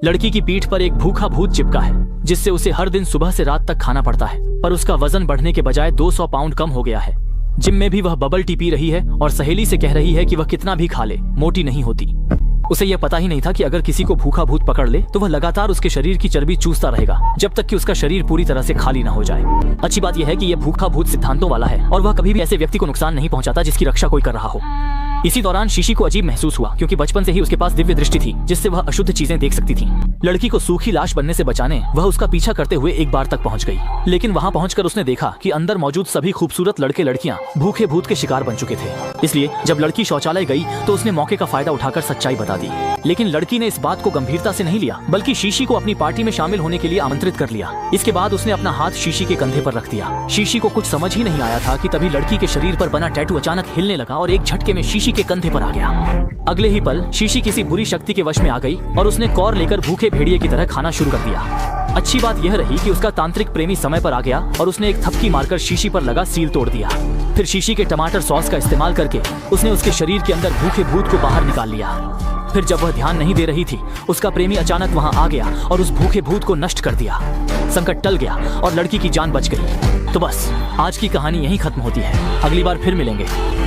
लड़की की पीठ पर एक भूखा भूत चिपका है, जिससे उसे हर दिन सुबह से रात तक खाना पड़ता है, पर उसका वजन बढ़ने के बजाय 200 पाउंड कम हो गया है। जिम में भी वह बबल टी पी रही है और सहेली से कह रही है कि वह कितना भी खा ले, मोटी नहीं होती। उसे यह पता ही नहीं था कि अगर किसी को भूखा भूत पकड़ ले तो वह लगातार उसके शरीर की चर्बी चूसता रहेगा जब तक कि उसका शरीर पूरी तरह से खाली ना हो जाए। अच्छी बात यह है कि यह भूखा भूत सिद्धांतों वाला है और वह कभी भी ऐसे व्यक्ति को नुकसान नहीं पहुंचाता जिसकी रक्षा कोई कर रहा हो। इसी दौरान शीशी को अजीब महसूस हुआ, क्योंकि बचपन से ही उसके पास दिव्य दृष्टि थी जिससे वह अशुद्ध चीजें देख सकती थी। लड़की को सूखी लाश बनने से बचाने वह उसका पीछा करते हुए एक बार तक पहुंच गई, लेकिन वहां पहुंचकर उसने देखा कि अंदर मौजूद सभी खूबसूरत लड़के लड़कियां भूखे भूत के शिकार बन चुके थे। इसलिए जब लड़की शौचालय गई तो उसने मौके का फायदा उठाकर सच्चाई बता दी। लेकिन लड़की ने इस बात को गंभीरता से नहीं लिया, बल्कि शीशी को अपनी पार्टी में शामिल होने के लिए आमंत्रित कर लिया। इसके बाद उसने अपना हाथ शीशी के कंधे पर रख दिया। शीशी को कुछ समझ ही नहीं आया था कि तभी लड़की के शरीर पर बना टैटू अचानक हिलने लगा और एक झटके में शीशी के कंधे पर आ गया। अगले ही पल शीशी किसी बुरी शक्ति के वश में आ गई और उसने कौर लेकर भूखे भेड़िए की तरह खाना शुरू कर दिया। अच्छी बात यह रही कि उसका तांत्रिक प्रेमी समय पर आ गया और उसने एक थपकी मारकर शीशी पर लगा सील तोड़ दिया। फिर शीशी के टमाटर सॉस का इस्तेमाल करके उसने उसके शरीर के अंदर भूखे भूत को बाहर निकाल लिया। फिर जब वह ध्यान नहीं दे रही थी, उसका प्रेमी अचानक वहां आ गया और उस भूखे भूत को नष्ट कर दिया। संकट टल गया और लड़की की जान बच गई। तो बस आज की कहानी यहीं खत्म होती है। अगली बार फिर मिलेंगे।